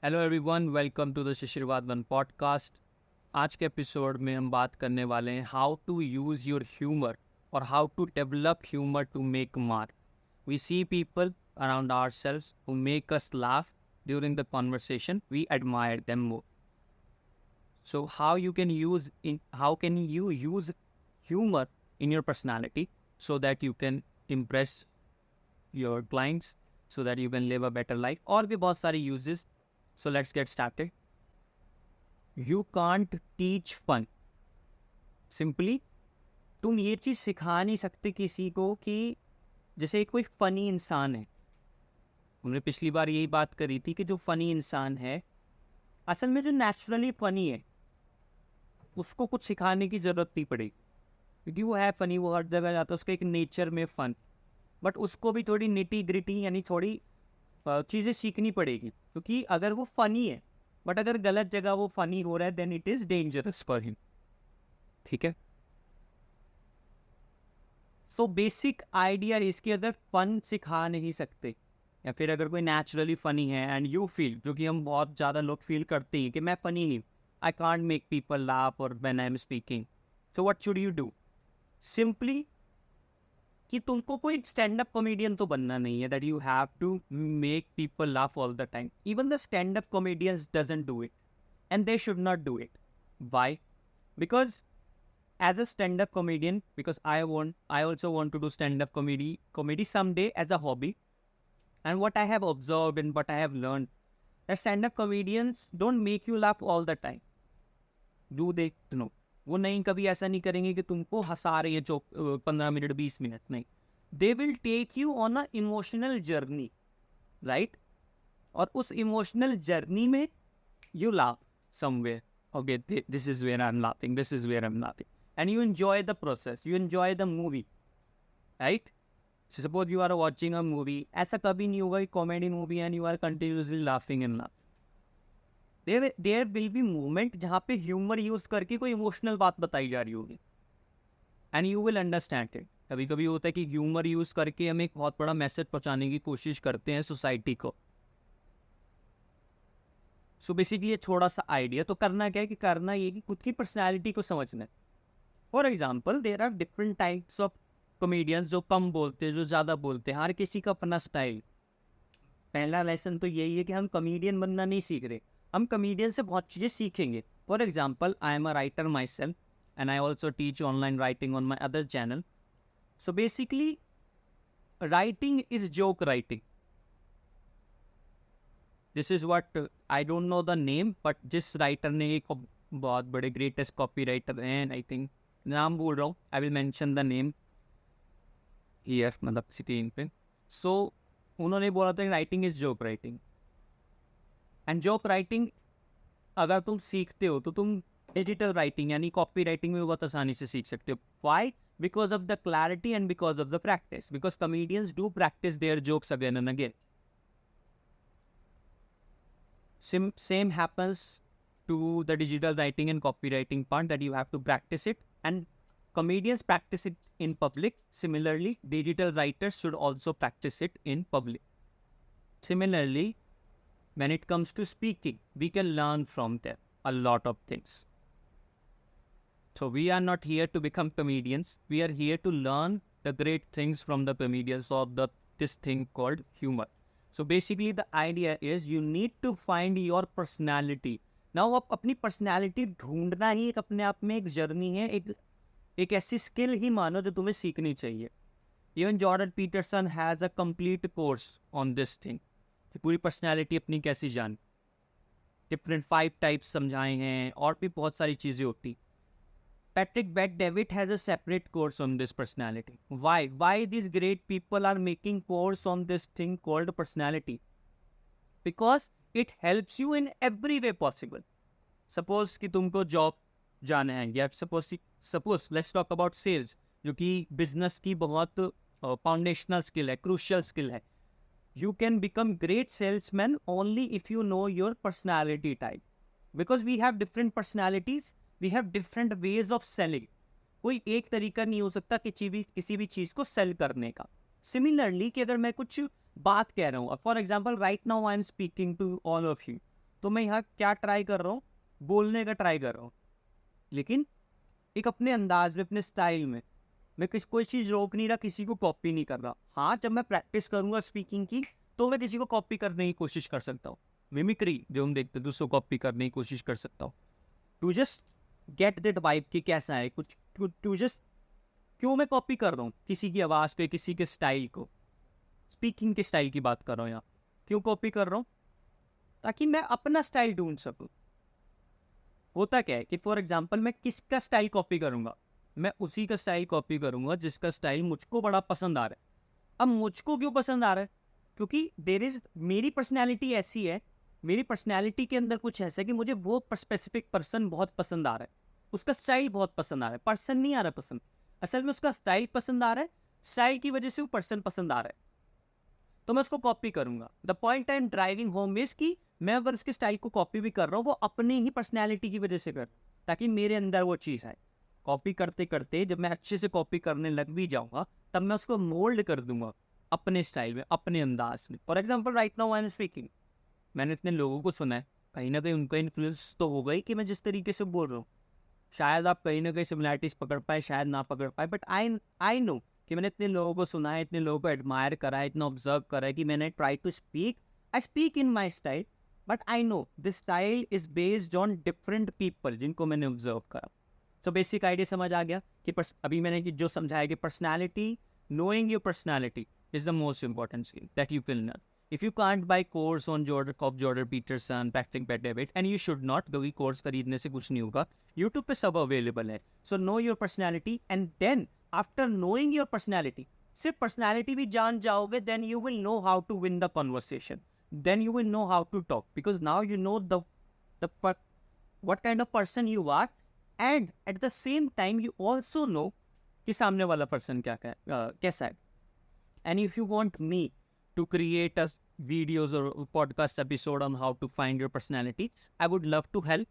Hello everyone, welcome to the Shishirvad one podcast. आज के episode में हम बात करने वाले हैं how to use your humour और how to develop humour to make mark. We see people around ourselves who make us laugh during the conversation, we admire them more. So how can you use humor in your personality so that you can impress your clients, so that you can live a better life? और भी बहुत सारे uses. So let's get started. You can't teach fun. Simply तुम ये चीज़ सिखा नहीं सकते किसी को कि जैसे कोई फनी इंसान है। हमने पिछली बार यही बात करी थी कि जो फनी इंसान है असल में जो नेचुरली फनी है उसको कुछ सिखाने की ज़रूरत नहीं पड़ेगी, क्योंकि वो है फनी, वो हर जगह जाता है, उसका एक नेचर में फ़न। बट उसको भी थोड़ी निटी ग्रिटी यानी थोड़ी चीज़ें सीखनी पड़ेगी, क्योंकि अगर वो फ़नी है बट अगर गलत जगह वो फ़नी हो रहा है then it is dangerous for him. ठीक है। सो बेसिक आइडिया इसके अगर फ़न सिखा नहीं सकते या फिर अगर कोई नेचुरली फ़नी है एंड यू फील, जो कि हम बहुत ज़्यादा लोग फील करते हैं कि मैं फ़नी नहीं, I can't make people laugh और when I am speaking, so what should you do? Simply कि तुमको कोई स्टैंड अप कॉमेडियन तो बनना नहीं है that you have to make people laugh all the time. Even the stand up comedians doesn't do it and they should not do it. Why? Because as a stand-up comedian, because I also want to do stand-up comedy someday as a hobby. And what I have observed and what I have learned, that stand-up comedians don't make you laugh all the time. Do they? No. वो नहीं, कभी ऐसा नहीं करेंगे कि तुमको हंसा रही है जो 15 मिनट 20 मिनट नहीं। They will take you on a emotional journey, right? और उस इमोशनल जर्नी में you laugh somewhere. Okay, this is where I'm laughing. This is where I'm laughing. And you enjoy the process. You enjoy the movie, right? So suppose you are watching a movie. ऐसा कभी नहीं होगा कि comedy movie and you are continuously laughing and laughing. There will be moment जहाँ पे humor use करके कोई emotional बात बताई जा रही होगी. And you will understand it. कभी कभी होता है कि humor use करके हम एक बहुत बड़ा मैसेज पहुँचाने की कोशिश करते हैं सोसाइटी को। सो बेसिकली ये थोड़ा सा आइडिया तो करना क्या है कि करना ये कि खुद की पर्सनैलिटी को समझना है। For example there are different types of comedians, जो कम बोलते हैं, जो ज़्यादा बोलते हैं, हर किसी का अपना स्टाइल। पहला लेसन तो यही है कि हम कॉमेडियन बनना नहीं सीख रहे, हम कॉमेडियन से बहुत चीज़ें सीखेंगे। For example I am a writer my self and I also teach online writing on my other channel. So basically writing is joke writing. This is what I don't know the name, but जिस writer ने एक बहुत बड़े greatest copy writer हैं, I think नाम बोल रहा हूँ, I will mention the name here, मतलब स्क्रीन पे। सो उन्होंने बोला था writing is joke writing. And joke writing अगर तुम सीखते हो तो तुम डिजिटल राइटिंग यानी कॉपी राइटिंग में बहुत आसानी से सीख सकते हो। Why? Because of the clarity and because of the practice, because comedians do practice their jokes again and again. Same happens to the digital writing and copywriting part, that you have to practice it, and comedians practice it in public. Similarly, digital writers should also practice it in public. Similarly, when it comes to speaking, we can learn from them a lot of things. So we are not here to become comedians. We are here to learn the great things from the comedians, or this thing called humor. So basically the idea is you need to find your personality. Now आप अपनी personality ढूंढना ही एक अपने आप में एक journey है, एक ऐसी स्किल ही मानो जो तुम्हें सीखनी चाहिए। Even Jordan Peterson has a complete course on this thing, कि पूरी पर्सनैलिटी अपनी कैसी जान, डिफरेंट 5 टाइप्स समझाए हैं, और भी बहुत सारी चीज़ें होती। Patrick Bet-David has a separate course on this personality. Why? Why these great people are making course on this thing called personality? Because it helps you in every way possible. Suppose कि तुमको job जाना है, या suppose let's talk about sales, जो कि business की बहुत foundational skill है, क्रूशियल स्किल है। You can become great salesman only if you know your personality type. Because we have different personalities, we have different ways of selling. कोई एक तरीका नहीं हो सकता किसी भी चीज़ को सेल करने का। सिमिलरली कि अगर मैं कुछ बात कह रहा हूँ, for example right now I am speaking to all of you, तो मैं यहाँ क्या ट्राई कर रहा हूँ, बोलने का ट्राई कर रहा हूँ, लेकिन एक अपने अंदाज में, अपने स्टाइल में। मैं कोई चीज़ रोक नहीं रहा, किसी को कॉपी नहीं कर रहा। हाँ, जब मैं प्रैक्टिस करूँगा स्पीकिंग की तो मैं किसी को कॉपी करने की कोशिश कर सकता हूँ। मिमिक्री जो हम देखते हैं, दूसरों को कॉपी करने की कोशिश कर सकता हूँ, to just get that vibe कि कैसा है कुछ, टू जस्ट क्यों मैं कॉपी कर रहा हूँ किसी की आवाज़ को, किसी के स्टाइल को। स्पीकिंग के स्टाइल की बात कर रहा हूँ यहाँ, क्यों कॉपी कर रहा हूँ, ताकि मैं अपना स्टाइल ढूंढ सकूँ। होता क्या है कि फॉर एग्जाम्पल मैं किसका स्टाइल कॉपी करूँगा, मैं उसी का स्टाइल कॉपी करूँगा जिसका स्टाइल मुझको बड़ा पसंद आ रहा है। अब मुझको क्यों पसंद आ रहा है, क्योंकि देर इज, मेरी पर्सनैलिटी ऐसी है, मेरी पर्सनैलिटी के अंदर कुछ ऐसा है कि मुझे वो स्पेसिफिक पर्सन बहुत पसंद आ रहा है, उसका स्टाइल बहुत पसंद आ रहा है, पर्सन नहीं आ रहा पसंद, असल में उसका स्टाइल पसंद आ रहा है, स्टाइल की वजह से वो पर्सन पसंद आ रहा है, तो मैं उसको कॉपी करूंगा। The point I am driving home is कि मैं अगर उसके स्टाइल को कॉपी भी कर रहा हूँ, वो अपने ही पर्सनैलिटी की वजह से कर, ताकि मेरे अंदर वो चीज़ आए। कॉपी करते करते जब मैं अच्छे से कॉपी करने लग भी जाऊंगा, तब मैं उसको मोल्ड कर दूंगा अपने स्टाइल में, अपने अंदाज में। For example right now I am speaking, मैंने इतने लोगों को सुना है, कहीं ना कहीं उनका इन्फ्लुएंस तो होगा ही कि मैं जिस तरीके से बोल रहा हूँ। शायद आप कहीं ना कहीं सिमिलैरिटीज पकड़ पाए, शायद ना पकड़ पाए, बट आई आई नो कि मैंने इतने लोगों को सुना है, इतने लोगों को एडमायर करा है, इतना ऑब्जर्व करा है कि मैंने try to speak, I speak in my style, but I know this style is based on different people जिनको मैंने ऑब्जर्व करा। तो बेसिक आइडिया समझ आ गया कि अभी मैंने जो समझाया कि personality, knowing your personality is the most important skill that you can learn. If you can't buy course on Jordan Peterson, Practicing Bad Habit, and you should not, क्योंकि कोर्स खरीदने से कुछ नहीं होगा, यूट्यूब पे सब अवेलेबल है। So know your personality, and then after knowing your personality, सिर्फ पर्सनैलिटी भी जान जाओगे, then you will know how to win the conversation, then you will know how to talk, because now you know the what kind of person you are, and at the same time you also know कि सामने वाला person कैसा है। And if you want me to create a videos or podcast episode on how to find your personality, I would love to help,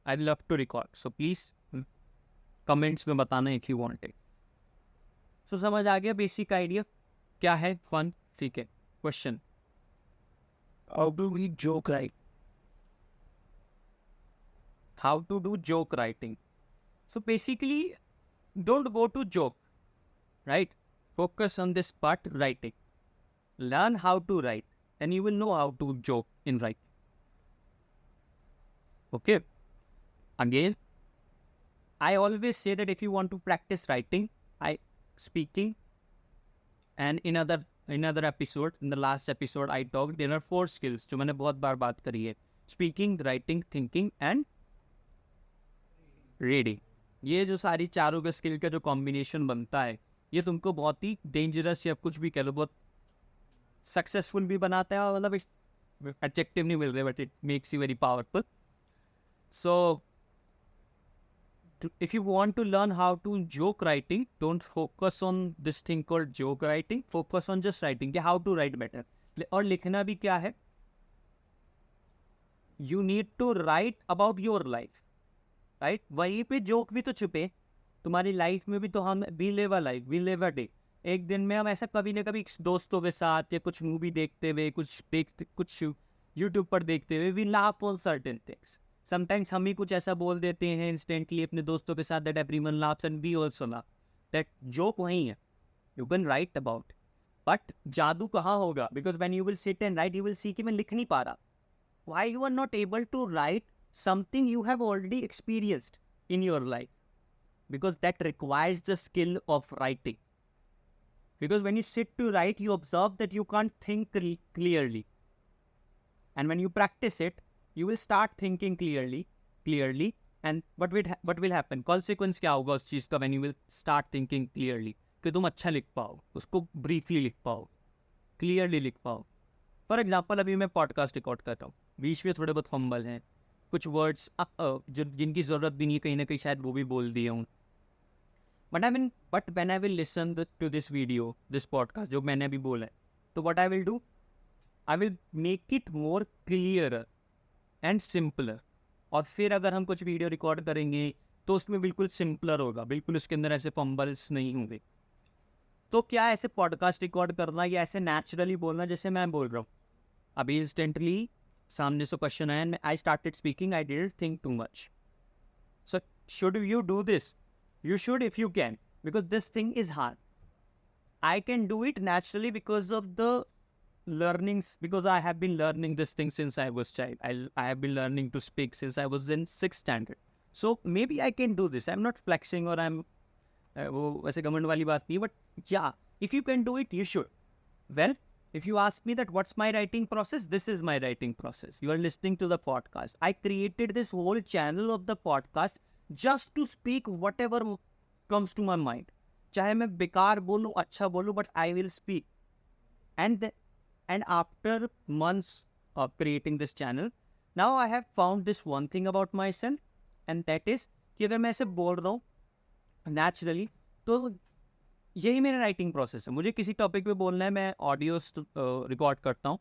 I'd love to record, so please comments में बताना if you want it. So समझ आ गया basic idea क्या है, fun, ठीक है। Question, How do we joke right? how to do joke writing. So basically don't go to joke, right? Focus on this part, writing. Learn how to write, and you will know how to joke in writing. Okay? Again, I always say that if you want to practice writing, speaking, and in another episode, in the last episode, I talked there are 4 skills जो मैंने बहुत बार बात करी है: speaking, writing, thinking, and reading. ये जो सारी चारों के स्किल का जो कॉम्बिनेशन बनता है, ये तुमको बहुत ही डेंजरस या कुछ भी कह लो, बहुत सक्सेसफुल भी बनाता है, और मतलब एडजेक्टिव नहीं मिल रहे, but it makes you very powerful. So if you want to learn how to joke writing, don't focus on this thing called joke writing, focus on just writing, how to write better. और लिखना भी क्या है, you need to write about your life, right? वहीं पे joke भी तो छुपे, तुम्हारी लाइफ में भी तो हम we live a life, we live a day. एक दिन में हम ऐसा कभी ना कभी दोस्तों के साथ या कुछ मूवी देखते हुए, कुछ यूट्यूब पर देखते हुए, we laugh on certain things. Sometimes हम ही कुछ ऐसा बोल देते हैं इंस्टेंटली अपने दोस्तों के साथ, that everyone laughs and we also laugh. That joke वही है, you can write about, but जादू कहाँ होगा? Because when you will sit and write, you will see कि मैं लिख नहीं पा रहा। Why you are not able to write something you have already experienced in your life? Because that requires the skill of writing. Because when you sit to write, you observe that you can't think clearly, and when you practice it, you will start thinking clearly. And what will happen, consequence क्या होगा उस चीज़ का? when you will start thinking clearly, कि तुम अच्छा लिख पाओ, उसको ब्रीफली लिख पाओ, क्लियरली लिख पाओ। फॉर एग्जाम्पल अभी मैं पॉडकास्ट रिकॉर्ड कर रहा हूँ, बीच में थोड़े बहुत फंबल हैं, कुछ वर्ड्स जिनकी ज़रूरत भी नहीं है, कहीं ना कहीं शायद वो भी बोल दिए हूँ। But when I will listen to this video, this podcast, जो मैंने अभी बोला है, तो what I will do, I will make it more clearer and simpler. और फिर अगर हम कुछ वीडियो रिकॉर्ड करेंगे तो उसमें बिल्कुल सिंपलर होगा, बिल्कुल उसके अंदर ऐसे फंबल्स नहीं होंगे। तो क्या ऐसे पॉडकास्ट रिकॉर्ड करना या ऐसे नेचुरली बोलना जैसे मैं बोल रहा हूँ, अभी इंस्टेंटली सामने से क्वेश्चन आया and I started speaking, I didn't think too much. So should you do this? You should if you can, because this thing is hard. I can do it naturally because of the learnings, because I have been learning this thing since I was child. I have been learning to speak since I was in 6th standard. So maybe I can do this. I'm not flexing or I'm वो वैसे घमंड वाली बात नहीं, but yeah, if you can do it, you should. Well, if you ask me that what's my writing process, this is my writing process. You are listening to the podcast. I created this whole channel of the podcast just to speak whatever comes to my mind. चाहे मैं बेकार बोलूँ, अच्छा बोलूँ, but I will speak. And after months of creating this channel, now I have found this one thing about myself, and that is कि अगर मैं ऐसे बोल रहा हूँ naturally, तो यही मेरा राइटिंग प्रोसेस है. मुझे किसी टॉपिक पे बोलना है, मैं ऑडियो रिकॉर्ड करता हूँ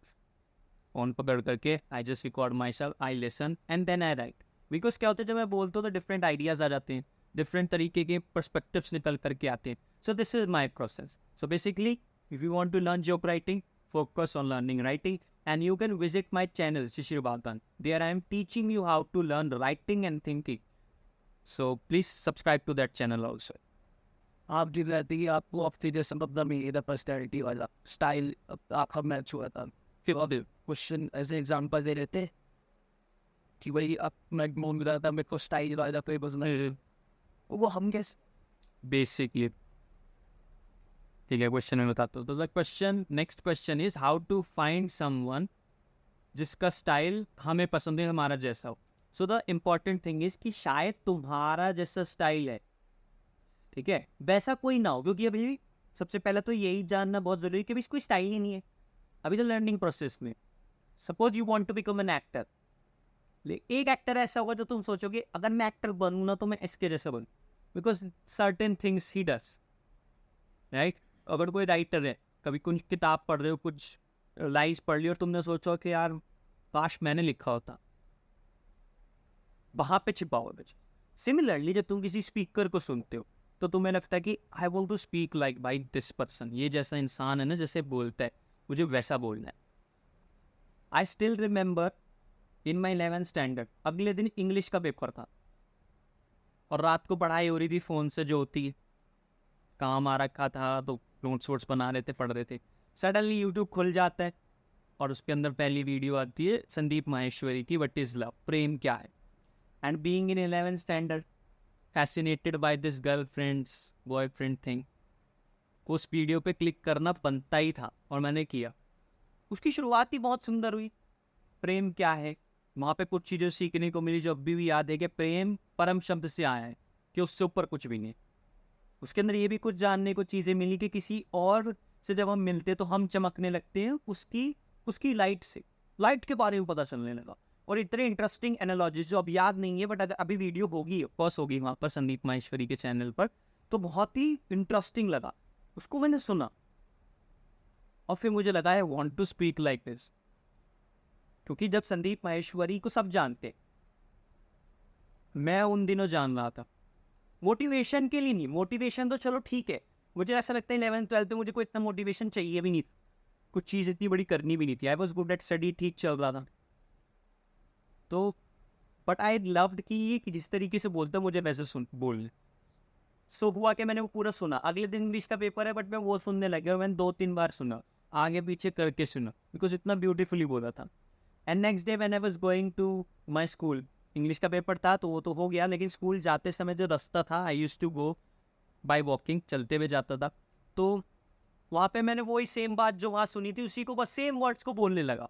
फ़ोन पकड़ करके. I just record my self, I listen and then I write. Because क्या होता है, जब मैं बोलता हूँ तो डिफरेंट आइडियाज़ आ जाते हैं, डिफरेंट तरीके के पर्सपेक्टिव्स निकल करके आते हैं. So this is my process. So basically if you want to learn joke writing, focus on learning writing, and you can visit my channel Shishir Bhagan. There I am teaching you how to learn writing and thinking. So please subscribe to that channel also. आप जी रहती है आपको अपनी जैसे मतलब मेरा personality वाला style आपका मैच हुआ था. फिर अब क्वेश्चन एज एग्जाम्पल दे देते कि भाई अब मैं बोल रहा था मेरे को स्टाइल वाला कोई पसंद नहीं, वो हम कैसे Basically, ठीक है, क्वेश्चन में बताता हूँ. तो the question, next question is how to find someone जिसका स्टाइल हमें पसंद है, हमारा जैसा हो. So the important thing is कि शायद तुम्हारा जैसा स्टाइल है, ठीक है, वैसा कोई ना हो. क्योंकि अभी सबसे पहले तो यही जानना बहुत ज़रूरी है कि अभी कोई स्टाइल ही नहीं है, अभी तो लर्निंग प्रोसेस में. Suppose you want to become an actor. एक एक्टर ऐसा होगा जो तुम सोचोगे अगर मैं एक्टर बनूँ ना तो मैं इसके जैसा बनूँ, because certain things he does, right. अगर कोई राइटर है, कभी कुछ किताब पढ़ रहे हो, कुछ लाइन्स पढ़ ली और तुमने सोचा कि यार काश मैंने लिखा होता, वहाँ पे छिपाओगे. सिमिलरली जब तुम किसी स्पीकर को सुनते हो तो तुम्हें लगता है कि I want to speak like by this person, ये जैसा इंसान है ना जैसे बोलता है, मुझे वैसा बोलना है. I still remember in my 11th standard, अगले दिन इंग्लिश का पेपर था और रात को पढ़ाई हो रही थी फ़ोन से, जो होती है, काम आ रखा था तो नोट्स वोट्स बना रहे थे, पढ़ रहे थे. सडनली यूट्यूब खुल जाता है और उसके अंदर पहली वीडियो आती है संदीप माहेश्वरी की, व्हाट इज़ लव, प्रेम क्या है. And being in 11th standard, fascinated by this girlfriends boyfriend thing, उस वीडियो पे क्लिक करना बनता ही था और मैंने किया. उसकी शुरुआत ही बहुत सुंदर हुई. प्रेम क्या है, वहाँ पे कुछ चीज़ें सीखने को मिली जो अभी भी याद है कि प्रेम परम शब्द से आया है, कि उससे ऊपर कुछ भी नहीं. उसके अंदर ये भी कुछ जानने को चीज़ें मिली कि किसी और से जब हम मिलते तो हम चमकने लगते हैं उसकी लाइट से, लाइट के बारे में पता चलने लगा. और इतने इंटरेस्टिंग एनालॉजीज जो अब याद नहीं है, बट अभी वीडियो होगी, ऑफकोर्स होगी वहाँ पर संदीप माहेश्वरी के चैनल पर, तो बहुत ही इंटरेस्टिंग लगा. उसको मैंने सुना और फिर मुझे लगा I want to speak like this. क्योंकि जब संदीप माहेश्वरी को सब जानते, मैं उन दिनों जान रहा था, मोटिवेशन के लिए नहीं. मोटिवेशन तो चलो ठीक है, मुझे ऐसा लगता है 11th 12th में मुझे कोई इतना मोटिवेशन चाहिए भी नहीं था, कुछ चीज़ इतनी बड़ी करनी भी नहीं थी. I was good at study, ठीक चल रहा था. तो बट आई लव्ड कि जिस तरीके से बोलता मुझे वैसे बोलने. सो हुआ कि मैंने वो पूरा सुना. अगले दिन इंग्लिश का पेपर है बट मैं वो सुनने लगा, मैंने 2-3 बार सुना, आगे पीछे करके सुना, बिकॉज इतना ब्यूटीफुली बोला था. And next day when I was going to my school, English का पेपर था तो वो तो हो गया, लेकिन स्कूल जाते समय जो रास्ता था, I used to go by walking, चलते हुए जाता था. तो वहाँ पे मैंने वही सेम बात जो वहाँ सुनी थी, उसी को बस सेम वर्ड्स को बोलने लगा,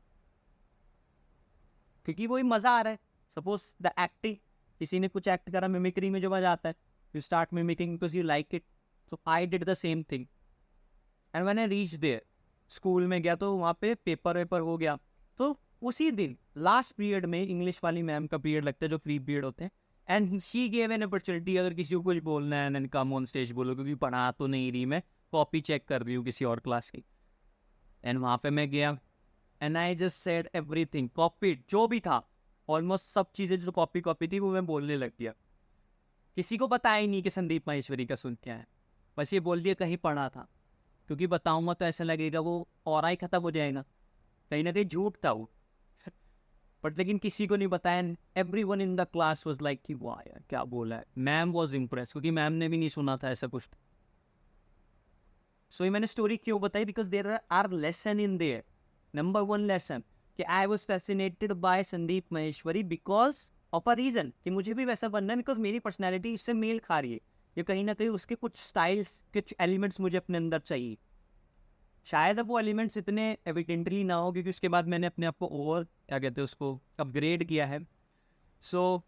क्योंकि वही मज़ा आ रहा है. सपोज द एक्टिंग, किसी ने कुछ एक्ट करा, मिमिक्री में जो मज़ा आता है, you start mimicking because you like it. So I did the same thing. And when I reach there, school में गया तो वहाँ पे पेपर वेपर हो गया. तो उसी दिन लास्ट पीरियड में इंग्लिश वाली मैम का पीरियड लगता है, जो फ्री पीरियड होते हैं, and she gave an opportunity, अगर किसी को कुछ बोलना है एंड कम ऑन स्टेज बोलो, क्योंकि पढ़ा तो नहीं रही, मैं कॉपी चेक कर रही हूँ किसी और क्लास की. एंड वहाँ पे मैं गया and I just said everything, copy जो भी था, ऑलमोस्ट सब चीज़ें जो कॉपी थी वो मैं बोलने लग गया. किसी को पता ही नहीं कि संदीप माहेश्वरी का सुन क्या है, बस ये बोल दिया कहीं पढ़ा था, क्योंकि बताऊँगा तो ऐसा लगेगा वो और ही ख़त्म हो जाएगा, कहीं ना कहीं झूठ था वो. बट लेकिन किसी को नहीं बताया. Everyone in the class was like कि वाह यार क्या बोला है. मैम वाज इम्प्रेस क्योंकि मैम ने भी नहीं सुना था ऐसा कुछ. सो ये मैंने स्टोरी क्यों बताई, because there are lesson in there. Number one lesson कि I was fascinated by Sandeep Maheshwari because of a reason कि मुझे भी वैसा बनना है, बिकॉज मेरी पर्सनैलिटी इससे मेल खा रही है. ये कहीं ना कहीं उसके कुछ स्टाइल्स, कुछ एलिमेंट्स मुझे अपने अंदर चाहिए. शायद अब वो एलिमेंट्स इतने एविडेंटली ना हो क्योंकि उसके बाद मैंने अपने आप को ओवर क्या कहते हैं उसको अपग्रेड किया है. सो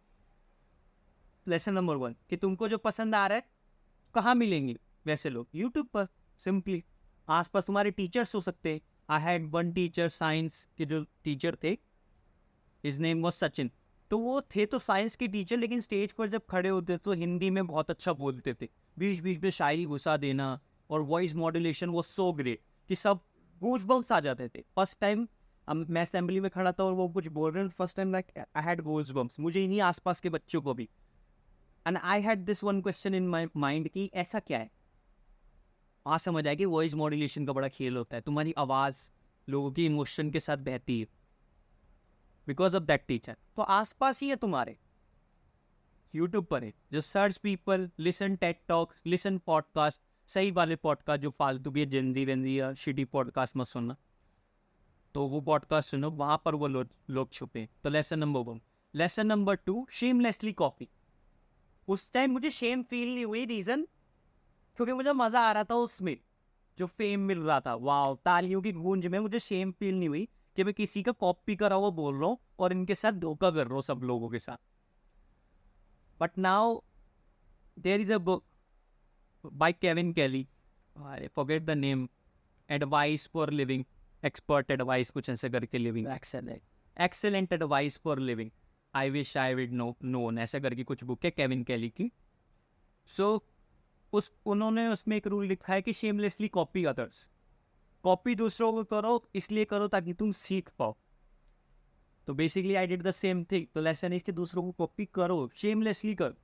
लेसन नंबर वन कि तुमको जो पसंद आ रहा है कहाँ मिलेंगे वैसे लोग, यूट्यूब पर. सिंपली आसपास तुम्हारे टीचर्स हो सकते हैं. I had one teacher science के जो टीचर थे, हिज नेम वाज सचिन. तो वो थे तो साइंस के टीचर, लेकिन स्टेज पर जब खड़े होते तो हिंदी में बहुत अच्छा बोलते थे. बीच बीच में शायरी घुसा देना और वॉइस मॉड्यूलेशन वो सो ग्रेट कि सब गूज बम्स आ जाते थे. फर्स्ट टाइम मैं असेंबली में खड़ा था और वो कुछ बोल रहे हैं, first time like I had goose bumps, मुझे ही नहीं आसपास के बच्चों को भी. And I had this one question in my mind कि ऐसा क्या है. वहाँ समझ आया कि वॉइस मॉड्यूलेशन का बड़ा खेल होता है. तुम्हारी आवाज़ लोगों की इमोशन के साथ बहती है बिकॉज ऑफ दैट टीचर. तो आसपास ही है तुम्हारे, यूट्यूब पर है. Just search people, listen Ted talk, listen podcast. सही वाले पॉडकास्ट जो फालतू के जिंदी वेंदी या शिटी पॉडकास्ट मत सुनना. तो वो पॉडकास्ट सुनो, वहाँ पर वो लोग छुपे हैं. तो lesson number one. Lesson number two, shamelessly copy. उस टाइम मुझे शेम फील नहीं हुई. रीज़न क्योंकि मुझे मज़ा आ रहा था उसमें, जो फेम मिल रहा था. वाह, तालियों की गूंज में मुझे शेम फील नहीं हुई कि मैं किसी का कॉपी करा हुआ बोल रहा हूँ और इनके साथ धोखा कर रहा हूँ सब लोगों के साथ. But now there is a book by Kevin Kelly, I forget the name, advice for living, expert advice कुछ ऐसे करके, living excellent advice for living, I wish I would known ऐसा करके कुछ बुक है केविन कैली की. सो उन्होंने उसमें एक रूल लिखा है कि शेमलेसली कॉपी अदर्स. कॉपी दूसरों को करो, इसलिए करो ताकि तुम सीख पाओ. तो basically I did the same thing. तो लेसन इज कि दूसरों को कॉपी करो, शेमलेसली करो.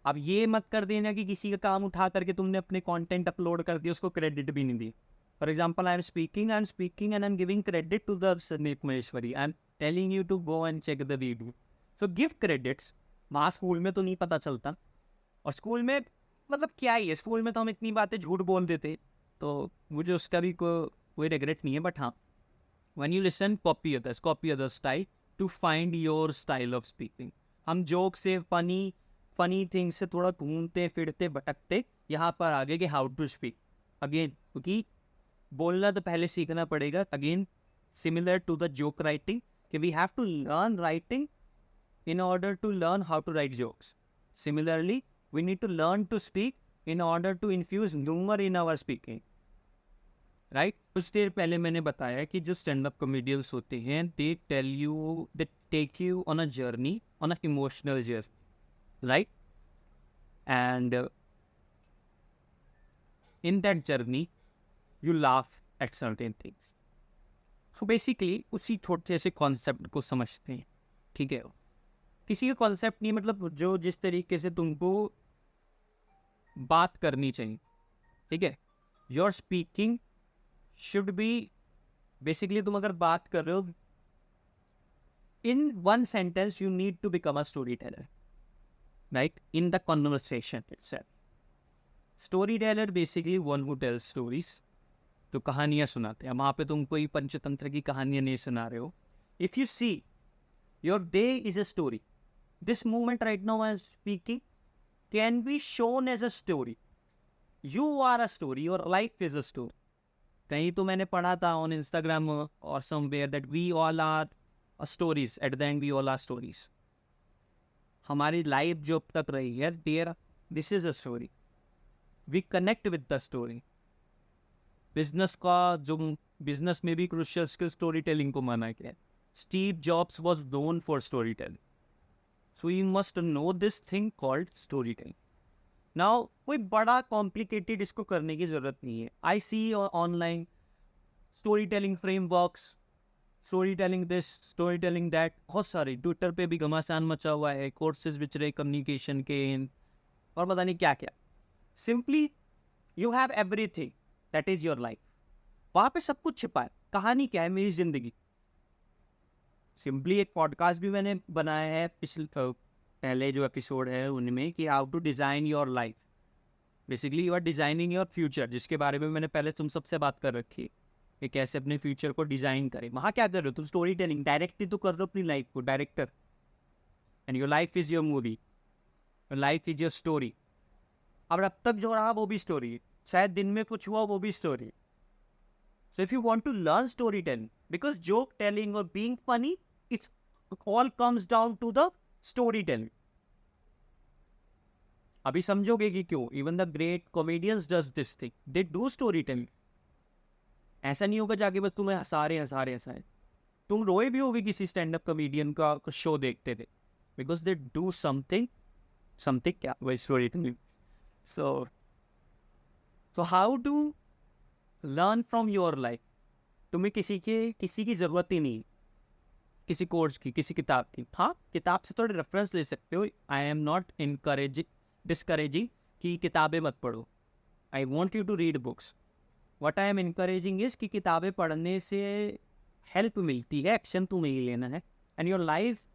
अब ये मत कर देना कि किसी का काम उठा करके तुमने अपने कंटेंट अपलोड कर दिया, उसको क्रेडिट भी नहीं दी. For example I am speaking and I am giving credit to the Sandeep Maheshwari. I am telling you to go and check the video. So give credits. वहाँ स्कूल में तो नहीं पता चलता, और स्कूल में मतलब क्या ही है, स्कूल में तो हम इतनी बातें झूठ बोल देते, तो मुझे उसका भी कोई रिग्रेट नहीं है. बट हाँ, when you listen, copy others style to find your style of speaking. हम जोक से फनी थिंग से थोड़ा घूमते फिरते भटकते यहाँ पर आगे के हाउ टू स्पीक अगेन, क्योंकि बोलना तो पहले सीखना पड़ेगा. Again similar to the joke writing कि we have to learn writing in order to learn how to write jokes. Similarly, we need to learn to speak in order to infuse humor in our speaking. Right? कुछ देर पहले मैंने बताया कि जो stand up comedians होते हैं, they take you on a journey, on an emotional journey. Right? And in that journey, you laugh at certain things. So basically, उसी छोटे से कॉन्सेप्ट को समझते हैं. ठीक है, किसी का कॉन्सेप्ट नहीं, मतलब जो जिस तरीके से तुमको बात करनी चाहिए. ठीक है, your speaking should be basically, तुम अगर बात कर रहे हो in one sentence, you need to become a story teller. Right, in the conversation itself. Story teller basically one who tells stories, तो कहानियाँ सुनाते हैं. वहाँ पे तुम कोई पंचतंत्र की कहानियाँ नहीं सुना रहे हो. If you see your day is a story, this moment right now I'm speaking can be shown as a story. You are a story, your life is a story. कहीं तो मैंने पढ़ा था on Instagram or somewhere that we all are stories. At the end we all are stories. हमारी life जो अब तक रही है, this is a story. We connect with the story. Business का जो बिजनेस में भी क्रूशियल स्किल स्टोरी टेलिंग को माना गया है. Steve jobs was known for story telling. So you must know this thing called storytelling. Now कोई बड़ा complicated इसको करने की ज़रूरत नहीं है. I see online storytelling frameworks, storytelling this, storytelling that, बहुत सारे ट्विटर पे भी घमासान मचा हुआ है, कोर्सेज बिच रहे कम्युनिकेशन के और पता नहीं क्या क्या. Simply you have everything that is your life. वहाँ पे सब कुछ छिपा है. कहानी क्या है? मेरी ज़िंदगी. सिंपली एक पॉडकास्ट भी मैंने बनाया है पिछले पहले जो एपिसोड है उनमें, कि how to design your life. Basically you are designing your future, जिसके बारे में मैंने पहले तुम सबसे बात कर रखी है कि कैसे अपने फ्यूचर को डिज़ाइन करें। वहाँ क्या कर रहे हो तुम? स्टोरी टेलिंग, डायरेक्ट ही तो कर रहे हो अपनी लाइफ को, director. And your life is your movie, your life is your story. अब तक जो रहा वो भी स्टोरी है, शायद दिन में कुछ हुआ वो भी स्टोरी है। So if you want to learn storytelling, because joke telling or being funny, it's all comes down to the storytelling. अभी समझोगे कि क्यों even the great comedians does this thing, they do story telling. ऐसा नहीं होगा जाके बस तुम्हें हंसाए। तुम रोए भी होगे किसी स्टैंड अप कॉमेडियन का शो देखते थे, बिकॉज दे डू समथिंग क्या वही story telling. So how to learn from your life? तुम्हें किसी की ज़रूरत ही नहीं, किसी कोर्स की, किसी किताब की। हाँ, किताब से थोड़े रेफरेंस ले सकते हो। आई एम नॉट डिस्करेजिंग कि किताबें मत पढ़ो। I want you to read books. What I am encouraging is कि किताबें पढ़ने से हेल्प मिलती है, एक्शन तुम्हें ही लेना है। And your life,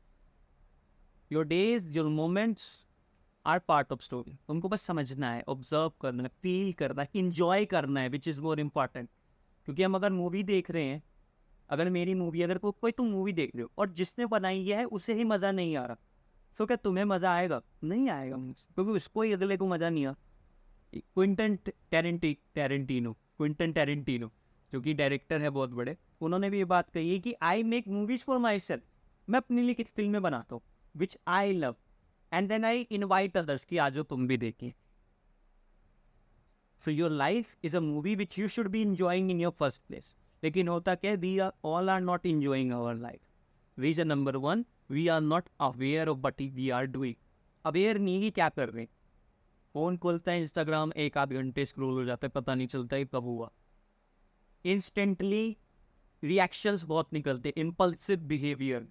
your days, your moments are part of story. तुमको बस समझना है, ऑब्जर्व करना है, फील करना है, इंजॉय करना है, विच इज़ मोर इम्पॉर्टेंट। क्योंकि हम अगर मूवी देख रहे हैं, अगर मेरी मूवी, अगर कोई तुम मूवी देख रहे हो और जिसने बनाई है उसे ही मज़ा नहीं आ रहा, तो क्या तुम्हें मज़ा आएगा? नहीं आएगा, क्योंकि उसको ही अगले को मज़ा नहीं आ। क्विंटन टेरेंटिनो जो कि डायरेक्टर है बहुत बड़े, उन्होंने भी ये बात कही है कि I make movies for myself. मैं अपने लिए किस फिल्में बनाता हूँ which I love, and then I invite others कि आज तुम भी देखें। So your life is a movie which you should be enjoying in your first place. लेकिन होता क्या है, we are all are not enjoying our life. Reason number 1, we are not aware of what we are doing. Aware नहीं कि क्या कर रहे हैं। फ़ोन खोलता है, इंस्टाग्राम 1 आध घंटे स्क्रॉल हो जाता है, पता नहीं चलता है कब हुआ। इंस्टेंटली रिएक्शंस बहुत निकलते, इम्पल्सिव बिहेवियर।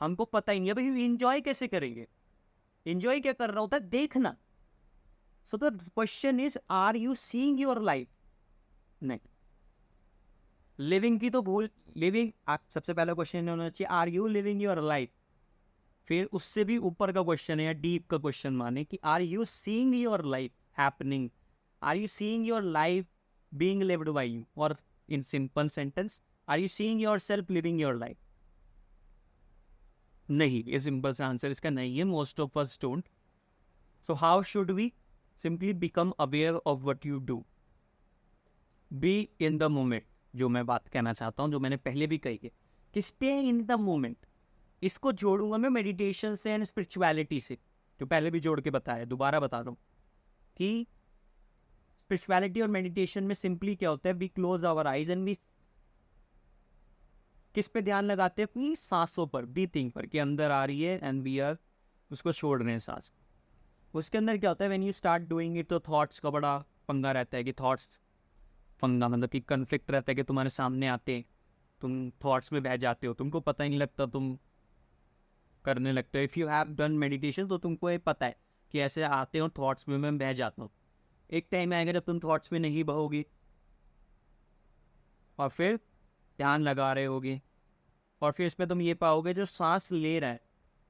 हमको पता ही नहीं है भाई इंजॉय कैसे करेंगे। इंजॉय क्या कर रहा होता है? देखना। So the question is, are you seeing your life? नहीं, लिविंग की तो भूल। लिविंग सबसे पहला क्वेश्चन होना चाहिए, are you living your life? फिर उससे भी ऊपर का क्वेश्चन है या डीप का क्वेश्चन माने कि are you seeing your life happening? Are you seeing your life being lived by you? और in simple sentence, are you seeing yourself living your life? नहीं, ये सिंपल सा आंसर इसका नहीं है। Most of us don't. So how should we? Simply become aware of what you do, be in the moment. जो मैं बात कहना चाहता हूँ, जो मैंने पहले भी कही है कि स्टे इन द मोमेंट। इसको जोड़ूंगा मैं मेडिटेशन से एंड स्पिरिचुअलिटी से, जो पहले भी जोड़ के बताया, दोबारा बता रहा हूँ कि स्पिरिचुअलिटी और मेडिटेशन में सिंपली क्या होता है, we close our eyes and we किस पे ध्यान लगाते हैं? अपनी सांसों पर, ब्रीथिंग पर, कि अंदर आ रही है एंड वी आर उसको छोड़ रहे हैं सांस। उसके अंदर क्या होता है, when you start doing it, तो थॉट्स का बड़ा पंगा रहता है कि थॉट्स पंगा मतलब कि कन्फ्लिक्ट रहता है कि तुम्हारे सामने आते हैं, तुम थॉट्स में बह जाते हो, तुमको पता ही नहीं लगता, तुम करने लगते हो। If you have done meditation तो तुमको ये पता है कि ऐसे आते हो थॉट्स में, मैं बह जाता हूँ। एक टाइम आएगा जब तुम थॉट्स में नहीं बहोगी और फिर ध्यान लगा रहे होगे, और फिर इसमें तुम ये पाओगे जो सांस ले रहा है,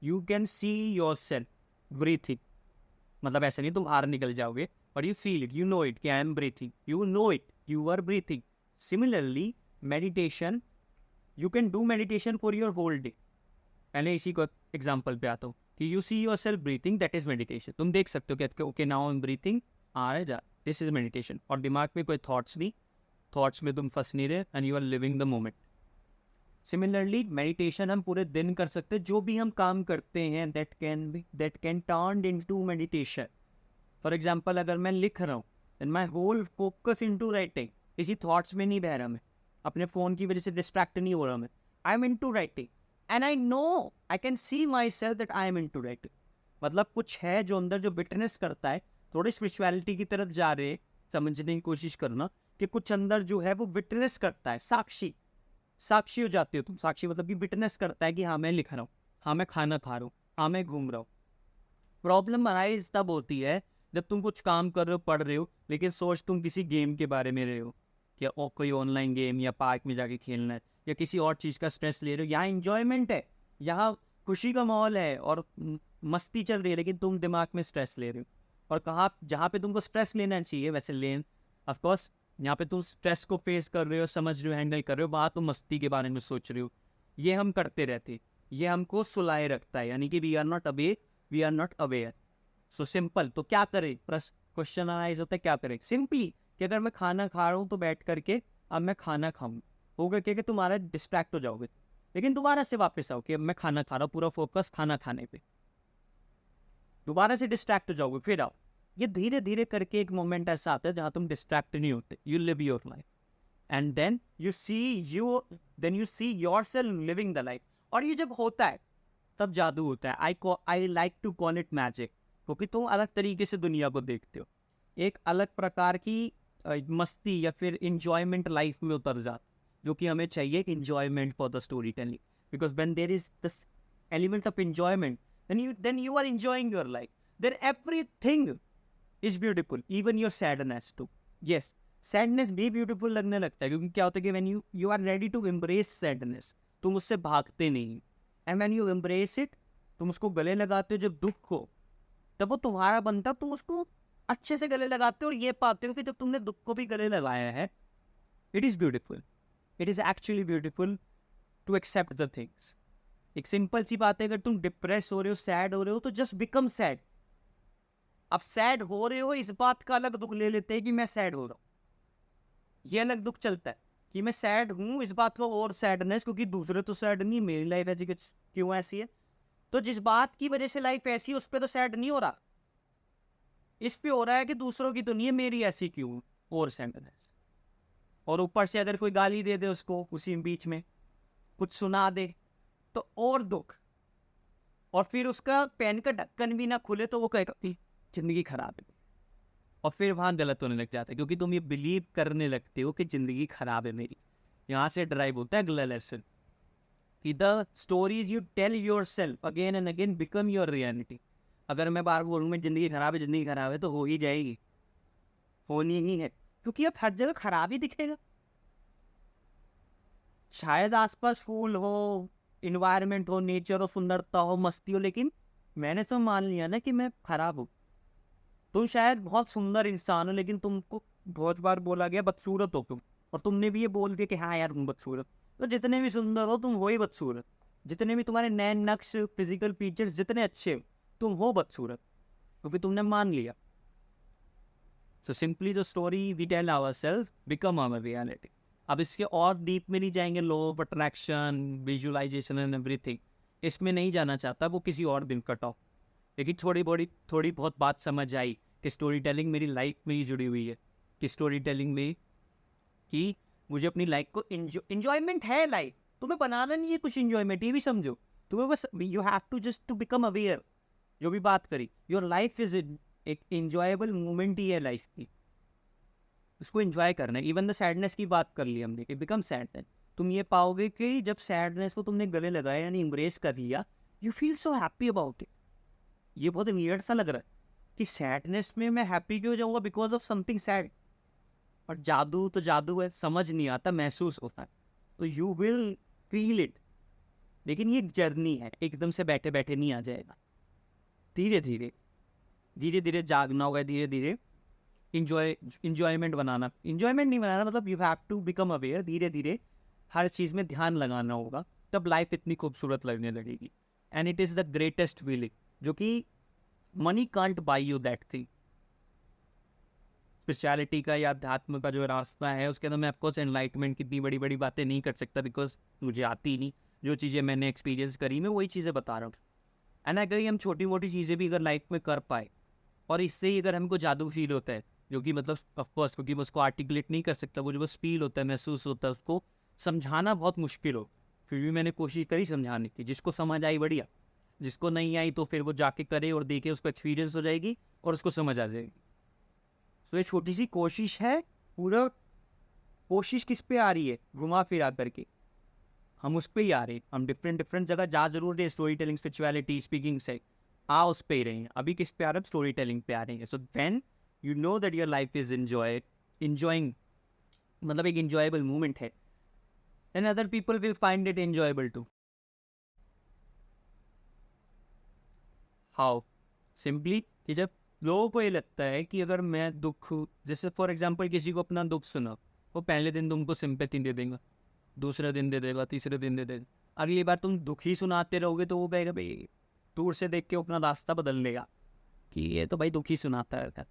you can see your self breathing. मतलब ऐसे नहीं तुम बाहर निकल जाओगे, but you feel it, you know it कि I am breathing, you know it, you are breathing. Similarly, meditation, you can do meditation for your whole day. पहले इसी को एग्जांपल पे आता हूँ कि you see yourself breathing, that is meditation. तुम देख सकते हो कि okay now I'm breathing, आ रहा जा, this is meditation. और दिमाग में कोई थॉट्स नहीं, थॉट्स में तुम फंस नहीं रहे, and you are living the moment. Similarly meditation हम पूरे दिन कर सकते हैं। जो भी हम काम करते हैं that can turn into meditation. For example, अगर मैं लिख रहा हूँ and my whole focus into writing, किसी थॉट्स में नहीं बह रहा मैं, अपने फ़ोन की वजह से डिस्ट्रैक्ट नहीं हो रहा मैं, I am into writing and I know, I can see my self that I am into writing. मतलब कुछ है जो अंदर जो विटनेस करता है, थोड़ी स्पिरिचुअलिटी की तरफ जा रहे हैं, समझने की कोशिश करना कि कुछ अंदर जो है वो विटनेस करता है, साक्षी हो जाते हो तुम। साक्षी मतलब कि विटनेस करता है कि हाँ मैं लिख रहा हूँ, हाँ मैं खाना खा रहा हूँ, हाँ मैं घूम रहा हूँ। प्रॉब्लम अराइज तब होती है जब तुम कुछ काम कर रहे हो, पढ़ रहे हो, लेकिन सोच तुम किसी गेम के बारे में रहे हो, या कोई ऑनलाइन गेम या पार्क में जाके खेलना है, या किसी और चीज़ का स्ट्रेस ले रहे हो, यहाँ इंजॉयमेंट है, यहाँ खुशी का माहौल है और मस्ती चल रही है, लेकिन तुम दिमाग में स्ट्रेस ले रहे हो। और कहाँ जहाँ पे तुमको स्ट्रेस लेना चाहिए वैसे लेन, ऑफकोर्स यहाँ पे तुम स्ट्रेस को फेस कर रहे हो, समझ रहे हो, हैंडल कर रहे हो, वहाँ तुम मस्ती के बारे में सोच रहे हो। ये हम करते रहते, ये हमको सुलाए रखता है, यानी कि we are not aware, we are not aware. So simple, तो क्या करें, क्वेश्चन अनाइज होता है क्या करें, सिंपली कि अगर मैं खाना खा रहा हूँ तो बैठ करके अब मैं खाना खाऊं, होगा क्या कि तुम्हारा डिस्ट्रैक्ट हो जाओगे, लेकिन दोबारा से वापस आओ कि अब मैं खाना खा रहा हूँ, पूरा फोकस खाना खाने पे, दोबारा से डिस्ट्रैक्ट हो जाओगे, फिर आओ। ये धीरे धीरे करके एक मोमेंट ऐसा आता है जहाँ तुम डिस्ट्रैक्ट नहीं होते, you live your life and then you see your self living the life. और ये जब होता है तब जादू होता है। I like to call it magic, क्योंकि तुम अलग तरीके से दुनिया को देखते हो, एक अलग प्रकार की मस्ती या फिर इंजॉयमेंट लाइफ में उतर जाता, जो कि हमें चाहिए, enjoyment for the story telling, because when there is this element of enjoyment, then you are enjoying your life, then everything is beautiful, even your sadness too. Yes, sadness भी beautiful लगने लगता है, क्योंकि क्या होता है कि when you are ready to embrace sadness, तुम उससे भागते नहीं, and when you embrace it, तुम उसको गले लगाते हो जब दुख हो, तब वो तुम्हारा बनता, तुम उसको अच्छे से गले लगाते हो और ये पाते हो कि जब तुमने दुख को भी गले लगाया है, it is beautiful, it is actually beautiful to accept the things. एक सिंपल सी बात है, अगर तुम डिप्रेस हो रहे हो, सैड हो रहे हो, तो जस्ट बिकम सैड। अब सैड हो रहे हो, इस बात का अलग दुख ले लेते हैं कि मैं सैड हो रहा हूँ, ये अलग दुख चलता है कि मैं सैड हूँ, इस बात का और सैडनेस, क्योंकि दूसरे तो सैड नहीं, मेरी लाइफ ऐसी क्यों ऐसी है, तो जिस बात की वजह से लाइफ ऐसी है उस पर तो सैड नहीं हो रहा, इस पे हो रहा है कि दूसरों की तो नहीं है, मेरी ऐसी क्यों, और सैडनेस। और ऊपर से अगर कोई गाली दे दे उसको उसी बीच में, कुछ सुना दे, तो और दुख, और फिर उसका पेन का ढक्कन भी ना खुले तो वो कहेगा जिंदगी खराब है, और फिर वहां गलत होने लग जाता है, क्योंकि तुम ये बिलीव करने लगते हो कि जिंदगी खराब है मेरी। यहाँ से ड्राइव होता है अगला लेसन कि the stories you tell your self again and again become your reality. अगर मैं बार बोलूँ मैं जिंदगी खराब है, जिंदगी खराब है, तो हो ही जाएगी, होनी ही है, क्योंकि अब हर जगह खराब ही दिखेगा। शायद आसपास फूल हो, इन्वायरमेंट हो, नेचर हो, सुंदरता हो, मस्ती हो, लेकिन मैंने तो मान लिया ना कि मैं खराब हूँ। तुम शायद बहुत सुंदर इंसान हो, लेकिन तुमको बहुत बार बोला गया बदसूरत हो तुम, और तुमने भी ये बोल दिया कि हाँ यार तुम बदसूरत। तो जितने भी सुंदर हो तुम वही बदसूरत, जितने भी तुम्हारे नैन नक्श फिजिकल फीचर्स जितने अच्छे हो, तुम हो बदसूरत, क्योंकि तुमने मान लिया। So simply the story we tell ourselves become our reality. अब इसके और डीप में नहीं जाएंगे, law of attraction, visualization and everything, इसमें नहीं जाना चाहता, वो किसी और दिन का टॉप। लेकिन थोड़ी बहुत बात समझ आई कि स्टोरी टेलिंग मेरी लाइफ में ही जुड़ी हुई है, कि स्टोरी टेलिंग में कि मुझे अपनी लाइफ को इंजॉयमेंट है, लाइफ तुम्हें बनाना नहीं है कुछ इंजॉयमेंट, ये भी समझो, तुम्हें बस you have to just to become aware. जो भी बात करी, योर लाइफ इज एक इंजॉयबल मोमेंट ही है लाइफ की, उसको एंजॉय करना है। इवन द सैडनेस की बात कर ली हमने कि बिकम सैड, तुम ये पाओगे कि जब सैडनेस को तुमने गले लगाया यानी एम्ब्रेस कर लिया, you feel so happy about it. ये बहुत वियर्ड सा लग रहा है कि सैडनेस में मैं हैप्पी क्यों जाऊँगा बिकॉज ऑफ समथिंग सैड, और जादू तो जादू है, समझ नहीं आता, महसूस होता है, तो यू विल फील इट। लेकिन ये एक जर्नी है, एकदम से बैठे बैठे नहीं आ जाएगा, धीरे धीरे जागना होगा, धीरे धीरे इंजॉयमेंट बनाना, इंजॉयमेंट नहीं बनाना मतलब you have to become aware, धीरे धीरे हर चीज़ में ध्यान लगाना होगा, तब लाइफ इतनी खूबसूरत लगने लगेगी। And it is the greatest feeling, जो कि money can't by you that thing. Spirituality का या अध्यात्म का जो रास्ता है, उसके अंदर मैं ऑफकोर्स एनलाइटमेंट की इतनी बड़ी बड़ी बातें नहीं कर सकता, बिकॉज मुझे आती नहीं, जो चीज़ें मैंने एक्सपीरियंस करी मैं वही चीज़ें बता रहा हूँ। एंड अगर हम छोटी मोटी चीज़ें भी अगर लाइफ में कर पाए, और इससे ही अगर हमको जादू फील होता है, जो कि मतलब ऑफकोर्स क्योंकि मैं उसको आर्टिकुलेट नहीं कर सकता, वो जो बस फील होता है, महसूस होता है, उसको समझाना बहुत मुश्किल हो, फिर भी मैंने कोशिश करी समझाने की, जिसको समझ आई बढ़िया, जिसको नहीं आई तो फिर वो जाके करे और देखे, उसको एक्सपीरियंस हो जाएगी और उसको समझ आ जाएगी। तो ये छोटी सी कोशिश है, पूरा कोशिश किस पे आ रही है, घुमा फिरा करके हम उस पर ही आ रहे हैं। हम डिफरेंट जगह जा जरूर रहे, स्टोरी टेलिंग, स्पिरिचुअलिटी, स्पीकिंग से आ उस पे ही रहे हैं। अभी किस पे आ रहे हैं, स्टोरी टेलिंग पे आ रहे हैं। So when you know that your life is enjoying, मतलब एक इंजॉयबल मोमेंट है, then other people will find it enjoyable too. How? Simply कि जब लोगों को ये लगता है कि अगर मैं दुख, जैसे फॉर एग्जांपल किसी को अपना दुख सुना, वो पहले दिन तुमको सिंपैथी दे देगा, दूसरे दिन दे देगा, तीसरे दिन दे देगा, अगली बार तुम दुख ही सुनाते रहोगे तो वो कहेगा भाई, दूर से देख के अपना रास्ता बदल लेगा कि ये तो भाई दुख ही सुनाता है,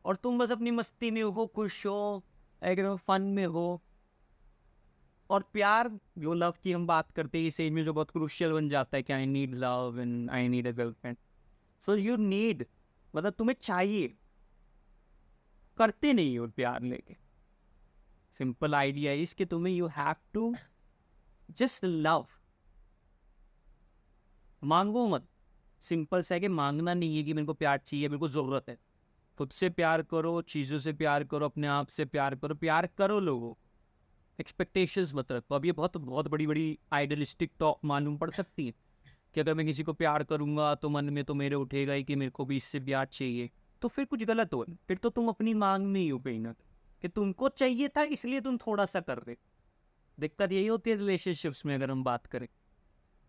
और तुम बस अपनी मस्ती में हो, खुश हो, एकदम फन में हो। और प्यार, जो लव की हम बात करते हैं इस एज में, जो बहुत क्रूशियल बन जाता है कि I need love and I need a girlfriend. So you need, मतलब तुम्हें चाहिए, करते नहीं हो प्यार लेके। सिंपल आइडिया इज कि तुम्हें you have to just love. मांगो मत। सिंपल सा है कि मांगना नहीं है कि मेरे को प्यार चाहिए, मेरे को ज़रूरत है। खुद से प्यार करो, चीज़ों से प्यार करो, अपने आप से प्यार करो, प्यार करो लोगों। एक्सपेक्टेशंस मत रखो। अब ये बहुत बहुत बड़ी बड़ी आइडियलिस्टिक टॉक मालूम पड़ सकती है कि अगर मैं किसी को प्यार करूंगा तो मन में तो मेरे उठेगा ही कि मेरे को भी इससे प्यार चाहिए, तो फिर कुछ गलत हो। फिर तो तुम अपनी मांग में ही हो कहीं ना, कि तुमको चाहिए था इसलिए तुम थोड़ा सा कर रहे। दिक्कत यही होती है रिलेशनशिप्स में, अगर हम बात करें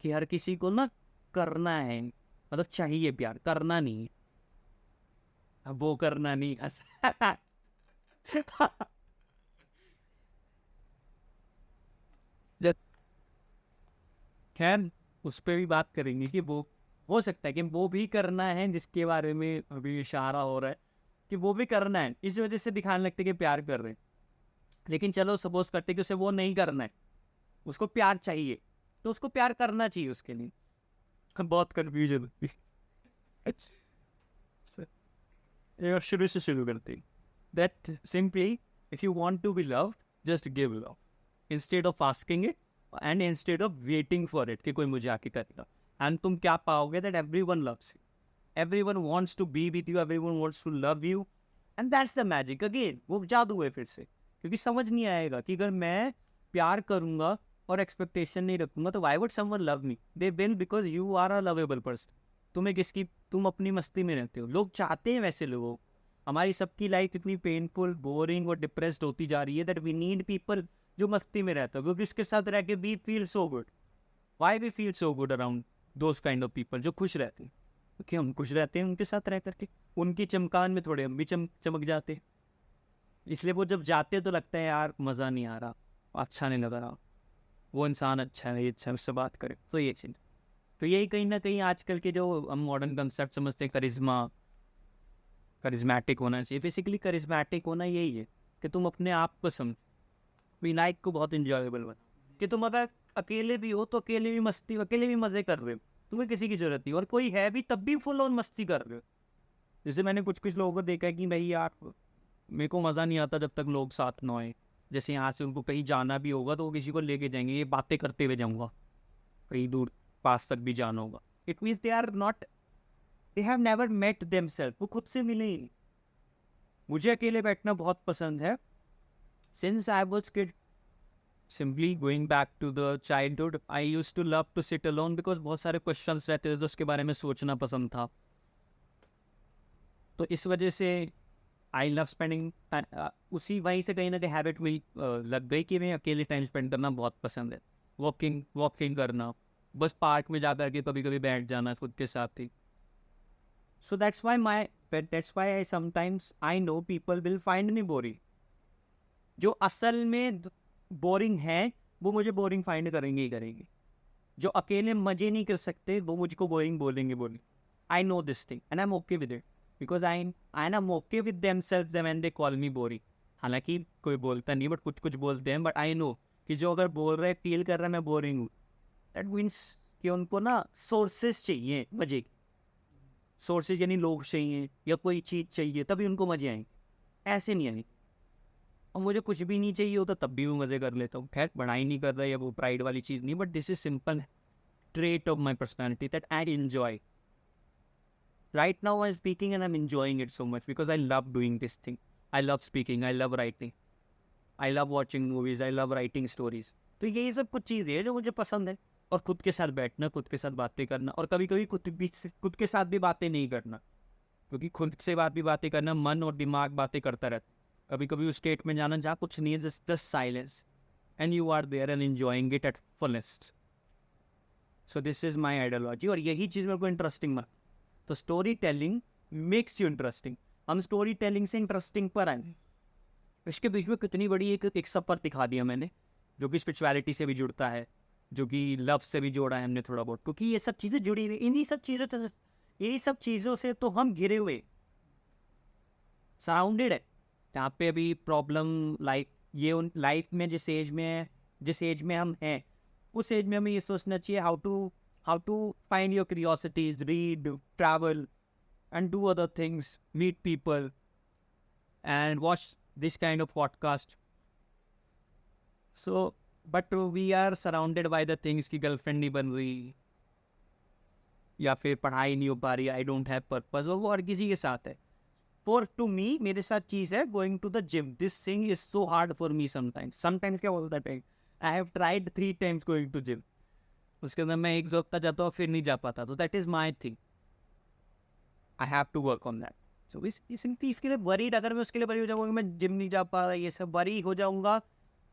कि हर किसी को ना करना है, मतलब चाहिए प्यार, करना नहीं है। अब वो करना नहीं खैर, उस पर भी बात करेंगे कि वो हो सकता है कि वो भी करना है जिसके बारे में अभी इशारा हो रहा है कि वो भी करना है, इस वजह से दिखाने लगते कि प्यार कर रहे हैं। लेकिन चलो सपोज करते कि उसे वो नहीं करना है, उसको प्यार चाहिए, तो उसको प्यार करना चाहिए उसके लिए। बहुत कन्फ्यूजन होती है। एक बार शुरू से शुरू करते हैं। That simply if you want to be loved, just give love instead of asking it and instead of waiting for it कि कोई मुझे आके करेगा। एंड तुम क्या पाओगे, that everyone loves you, everyone wants to be with you, everyone wants to love you, and that's the magic. Again वो जादू है फिर से, क्योंकि समझ नहीं आएगा कि अगर मैं प्यार करूंगा और एक्सपेक्टेशन नहीं रखूंगा तो why would someone love me? They will, because you are a lovable person. तुम्हें किसकी, तुम अपनी मस्ती में रहते हो। लोग चाहते हैं वैसे लोगों। हमारी सबकी लाइफ इतनी पेनफुल, बोरिंग और डिप्रेस्ड होती जा रही है दैट वी नीड पीपल जो मस्ती में रहता है, क्योंकि उसके साथ रह के we feel so good. Why we feel so good around those kind of people जो खुश रहते हैं? क्योंकि हम खुश रहते हैं उनके साथ रह करके। उनकी चमकान में थोड़े हम भी चमक जाते हैं। इसलिए वो जब जाते हैं तो लगता है यार मज़ा नहीं आ रहा, अच्छा नहीं लग रहा, वो इंसान अच्छा है, ये अच्छा है, उससे बात करें। तो ये चीज़, तो यही कहीं ना कहीं आजकल के जो हम मॉडर्न कंसेप्ट समझते हैं, करिश्मा, करिश्मेटिक होना चाहिए। बेसिकली करिश्मेटिक होना यही है कि तुम अपने आप को समझ, अपनी लाइफ को बहुत इंजॉयबल बना, कि तुम अगर अकेले भी हो तो अकेले भी मस्ती, अकेले भी मज़े कर रहे हो, तुम्हें किसी की जरूरत नहीं, और कोई है भी तब भी फुल ऑन मस्ती कर रहे हो। जैसे मैंने कुछ कुछ लोगों को देखा है कि भाई यार मेरे को मज़ा नहीं आता जब तक लोग साथ ना आए। जैसे यहाँ से उनको कहीं जाना भी होगा तो वो किसी को लेके जाएंगे, ये बातें करते हुए जाऊँगा, कहीं दूर पास तक भी जाना होगा। It means they are not, they have never met themselves, वो खुद से मिले ही नहीं। मुझे अकेले बैठना बहुत पसंद है since I was kid. Simply going back to the childhood, I used to love to sit alone because बहुत सारे क्वेश्चंस रहते थे तो उसके बारे में सोचना पसंद था। तो इस वजह से आई लव स्पेंडिंग, उसी वहीं से कहीं ना कहीं हैबिट हुई, लग गई कि मैं अकेले टाइम स्पेंड करना बहुत पसंद है। वॉकिंग करना, बस पार्क में जा करके कभी कभी बैठ जाना खुद के साथ ही। So that's why I sometimes I know people will find me boring. जो असल में बोरिंग है वो मुझे बोरिंग फाइंड करेंगे ही करेंगे। जो अकेले मजे नहीं कर सकते वो मुझको बोरिंग बोलेंगे। आई know this thing and I M okay with it, because I am okay with themselves when they call me boring. हालांकि कोई बोलता नहीं, बट कुछ कुछ बोलते हैं, बट आई नो कि जो अगर बोल रहे फील कर रहा है मैं बोरिंग हूँ, दैट मीन्स कि उनको ना सोर्सेस चाहिए मजे की। सोर्सेज यानी लोग चाहिए या कोई चीज़ चाहिए तभी उनको मजे आएंगे, ऐसे नहीं आएंगे। और मुझे कुछ भी नहीं चाहिए होता तब भी मैं मज़े कर लेता हूँ। खैर बढ़ाई नहीं कर रहा या वो प्राइड वाली चीज़ नहीं, but this is simple trait of my personality that I enjoy. Right now I am speaking and I am enjoying it so much because I love doing this thing. I love speaking, I love writing, I love watching movies, I love writing stories. तो यही सब कुछ चीज़ें हैं जो मुझे पसंद है। और खुद के साथ बैठना, खुद के साथ बातें करना, और कभी कभी खुद के साथ भी बातें नहीं करना, क्योंकि खुद से भी बातें करना, मन और दिमाग बातें करता रहता है। कभी कभी उस स्टेट में जाना जहाँ कुछ नहीं है, just silence, and you are there and enjoying it at fullest. So this is my ideology, और यही चीज़ मेरे को इंटरेस्टिंग लगा. तो story telling makes you interesting. हम स्टोरी टेलिंग से इंटरेस्टिंग पर आए. इसके बीच में कितनी बड़ी एक सफ़र दिखा दिया मैंने, जो कि स्पिरिचुअलिटी से भी जुड़ता है, जो कि लव से भी जोड़ा है हमने थोड़ा बहुत, क्योंकि ये सब चीज़ें जुड़ी हुई. इन्हीं सब चीज़ों से तो हम घिरे हुए, सराउंडेड है. जहाँ पे अभी प्रॉब्लम लाइक ये उन लाइफ में जिस एज में हम हैं, उस एज में हमें ये सोचना चाहिए how to find your curiosities, read, travel and do other things, meet people and watch this kind of podcast. So but we are surrounded by the things की गर्लफ्रेंड नहीं बन रही, या फिर पढ़ाई नहीं हो पा रही, आई डोंट हैव पर्पस, वो हर किसी के साथ है. फॉर टू मी, मेरे साथ चीज़ है going to the gym. This thing is so hard for me sometimes क्या बोलता है, I have tried 3 times going to gym. उसके अंदर मैं 1 हफ्ता जाता हूँ फिर नहीं जा पाता. तो that is my thing, I have to work on that. So इसके लिए वरीड, अगर मैं उसके लिए वरी हो जाऊँगा, मैं जिम नहीं जा पा रहा, ये सब वरी हो जाऊँगा,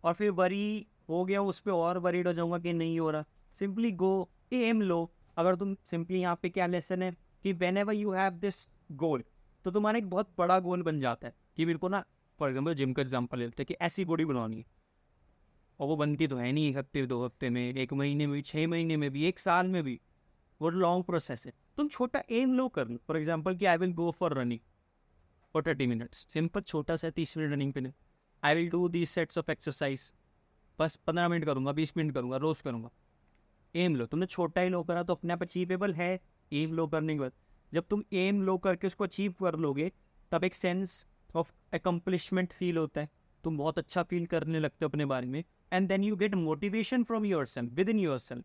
और फिर वरी हो गया उस पर और वरीड हो जाऊँगा कि नहीं हो रहा. सिंपली गो, एम लो. अगर तुम सिंपली, यहाँ पे क्या लेसन है कि when ever you have this goal, तो तुम्हारा एक बहुत बड़ा गोल बन जाता है कि मेरे को ना, फॉर एग्जाम्पल जिम का एग्जाम्पल लेते हैं कि ऐसी बॉडी बनानी है, और वो बनती तो है नहीं 1 हफ्ते 2 हफ्ते में, 1 महीने में भी, 6 महीने में भी, 1 साल में भी. वो लॉन्ग प्रोसेस है. तुम छोटा एम लो कर लो. फॉर एग्जाम्पल कि I will go for running for 30 minutes. Simple छोटा सा 30 मिनट रनिंग पे. I will do these sets of exercise. बस 15 मिनट करूँगा, 20 मिनट करूँगा, रोज़ करूँगा. एम लो. तुमने छोटा ही लो करा तो अपने आप अचीवेबल है. एम लो करने के बाद जब तुम एम लो करके उसको अचीव कर लोगे, तब एक सेंस ऑफ अकम्पलिशमेंट फील होता है. तुम बहुत अच्छा फील करने लगते हो अपने बारे में, and then you get motivation from your self, within your self,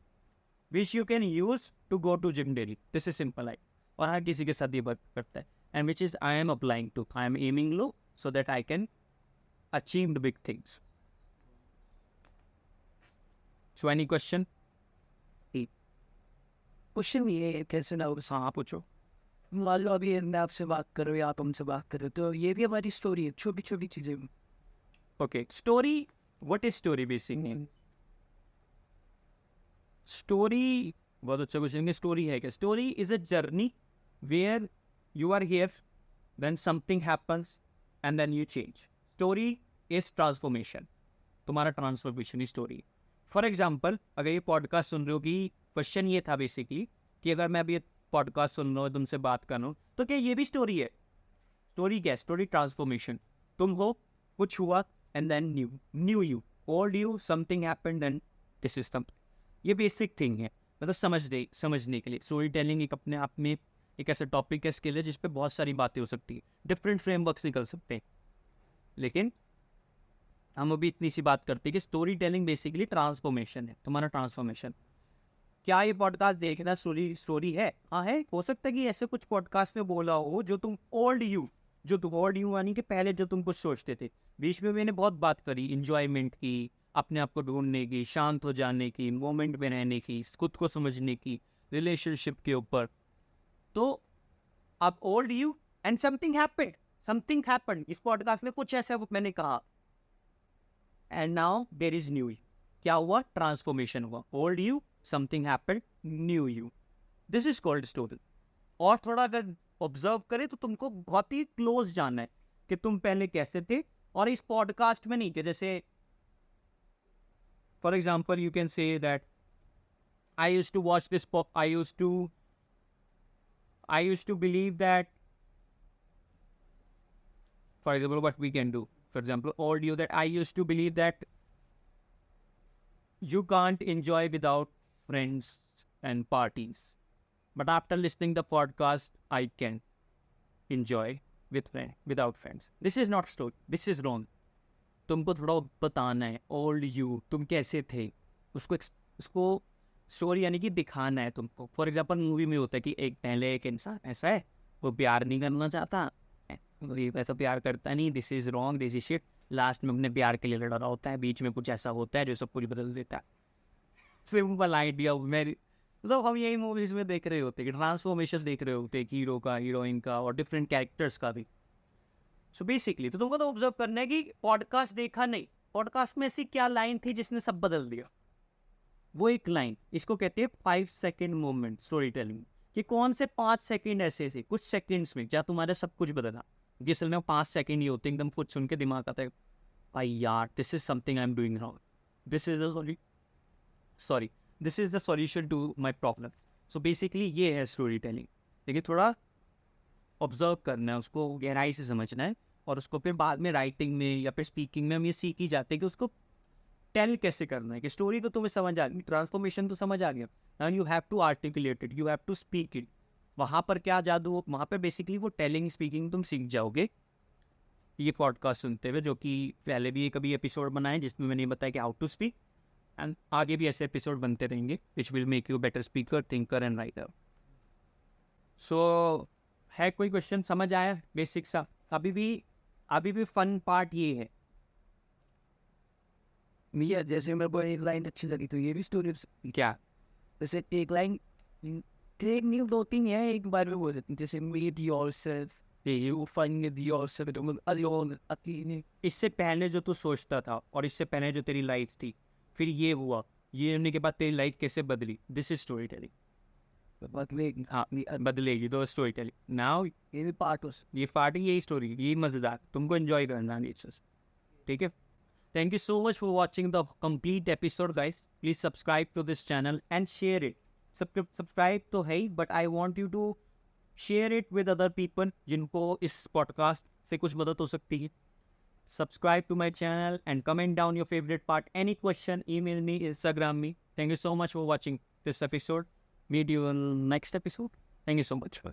which you can use to go to gym daily. This is simple life. और हर किसी के साथ ये वर्क करता है, and which is I am applying to. I am aiming low so that I can achieve the big things. So any question? Question ये है, कैसे ना हाँ पूछो. मान लो अभी मैं आपसे बात कर रहा हूँ या आप हमसे बात कर रहे हो, तो ये भी हमारी स्टोरी है, छोटी छोटी चीज़ें. Okay, story. What is story basically? Story बहुत अच्छा क्वेश्चन है. स्टोरी है क्या? Story is a journey where you are here, then something happens and then you change. Story is transformation. तुम्हारा ट्रांसफॉर्मेशन ही स्टोरी. फॉर एग्जाम्पल, अगर ये podcast सुन रहे हो, कि क्वेश्चन ये था बेसिकली कि अगर मैं अभी पॉडकास्ट सुन रहा हूँ, तुमसे बात कर रहा हूँ, तो क्या ये भी स्टोरी है? स्टोरी क्या है? Story transformation. तुम हो, कुछ हुआ, and then new you, old you, something happened, then this is something. ये बेसिक थिंग है, मतलब समझने के लिए. स्टोरी टेलिंग एक अपने आप में एक ऐसा टॉपिक है, स्किल है, जिस पे बहुत सारी बातें हो सकती है, डिफरेंट फ्रेमवर्क्स निकल सकते हैं. लेकिन हम अभी इतनी सी बात करते हैं कि स्टोरी टेलिंग बेसिकली ट्रांसफॉर्मेशन है, तुम्हारा ट्रांसफॉर्मेशन. क्या ये पॉडकास्ट देखना स्टोरी है? हाँ है. हो सकता है कि ऐसे कुछ पॉडकास्ट में बोला हो जो तुम ओल्ड यू यानी कि पहले जो तुम कुछ सोचते थे. बीच में मैंने बहुत बात करी इंजॉयमेंट की, अपने आप को ढूंढने की, शांत हो जाने की, मोमेंट में रहने की, खुद को समझने की, रिलेशनशिप के ऊपर. तो अब old you and something happened. इस पॉडकास्ट में कुछ ऐसा मैंने कहा, and now there is new you. क्या हुआ? ट्रांसफॉर्मेशन हुआ. Old you, something happened, new you. This is called story. और थोड़ा अगर ऑब्जर्व करें तो तुमको बहुत ही क्लोज जानना है कि तुम पहले कैसे थे, और इस पॉडकास्ट में नहीं थे. जैसे for example you can say that I used to watch this I used to believe that, for example, what we can do, for example, audio, that I used to believe that you can't enjoy without friends and parties. But after listening the podcast, I can enjoy without friends. This is not story. This is wrong. तुमको थोड़ा बताना है old you तुम कैसे थे, उसको story यानी कि दिखाना है तुमको. फॉर एग्जाम्पल मूवी में होता है कि पहले एक इंसान ऐसा है, वो प्यार नहीं करना चाहता, वो ऐसा प्यार करता नहीं, this is wrong, this is shit. Last में अपने प्यार के लिए लड़ रहा होता है, बीच में कुछ ऐसा होता है जो सब कुछ बदल देता है. Simple idea. मतलब हम यही मूवीज में देख रहे होते हैं कि ट्रांसफॉर्मेशन देख रहे होते हैं, हीरो का, हीरोइन का, और डिफरेंट कैरेक्टर्स का भी. सो बेसिकली तो तुमको तो ऑब्जर्व करना है कि पॉडकास्ट देखा नहीं, पॉडकास्ट में ऐसी क्या लाइन थी जिसने सब बदल दिया? वो एक लाइन, इसको कहते हैं 5 सेकेंड मोमेंट स्टोरी टेलिंग। कि कौन से 5 सेकेंड ऐसे थे कुछ सेकेंड्स में जहाँ तुम्हारा सब कुछ बदला। कि असल में 5 सेकेंड ही होते एकदम कुछ सुन के दिमाग आता है भाई यार this is something I am doing wrong, this is the sorry this is the solution to my problem. So basically ये है स्टोरी टेलिंग। लेकिन थोड़ा ऑब्जर्व करना है, उसको गहराई से समझना है, और उसको फिर बाद में राइटिंग में या फिर स्पीकिंग में हम ये सीख ही जाते हैं कि उसको टेल कैसे करना है। कि स्टोरी तो तुम्हें समझ आ गई, ट्रांसफॉर्मेशन तो समझ आ गया, now you have to articulate it, you have to speak it. वहाँ पर क्या जादू, वहाँ पर बेसिकली वो टेलिंग स्पीकिंग तुम सीख जाओगे ये पॉडकास्ट सुनते हुए। जो कि पहले भी कभी एपिसोड बनाए जिसमें मैंने बताया कि हाउ टू स्पीक, एंड आगे भी ऐसे एपिसोड बनते रहेंगे which will make you better speaker, thinker and writer. So है कोई क्वेश्चन समझ आया बेसिक सा? अभी भी फन पार्ट ये है। मिया जैसे मेरे को एक लाइन अच्छी लगी तो ये भी स्टोरी, क्या? जैसे एक लाइन एक नहीं 2-3 है एक बार में बोल देती हैं, जैसे meet yourself, you find yourself alone, अकेले। इससे पहले जो तू सोचता था और इससे पहले जो तेरी लाइफ थी, फिर ये हुआ, ये होने के बाद तेरी लाइफ कैसे बदली, दिस इज स्टोरी टेलिंग। बदलेगी। हाँ, बदलेगी तो स्टोरी टेलिंग। नाउ ये भी पार्ट उस ये पार्टी, यही स्टोरी, यही मज़ेदार, तुमको एंजॉय करना है। ठीक है, thank you so much for watching the complete episode guys. Please subscribe to this channel and share it. Subscribe तो है ही, but I want you to share it with other people जिनको इस podcast से कुछ मदद हो सकती है। Subscribe to my channel and comment down your favorite part. Any question, email me, Instagram me. Thank you so much for watching this episode. Meet you in next episode. Thank you so much.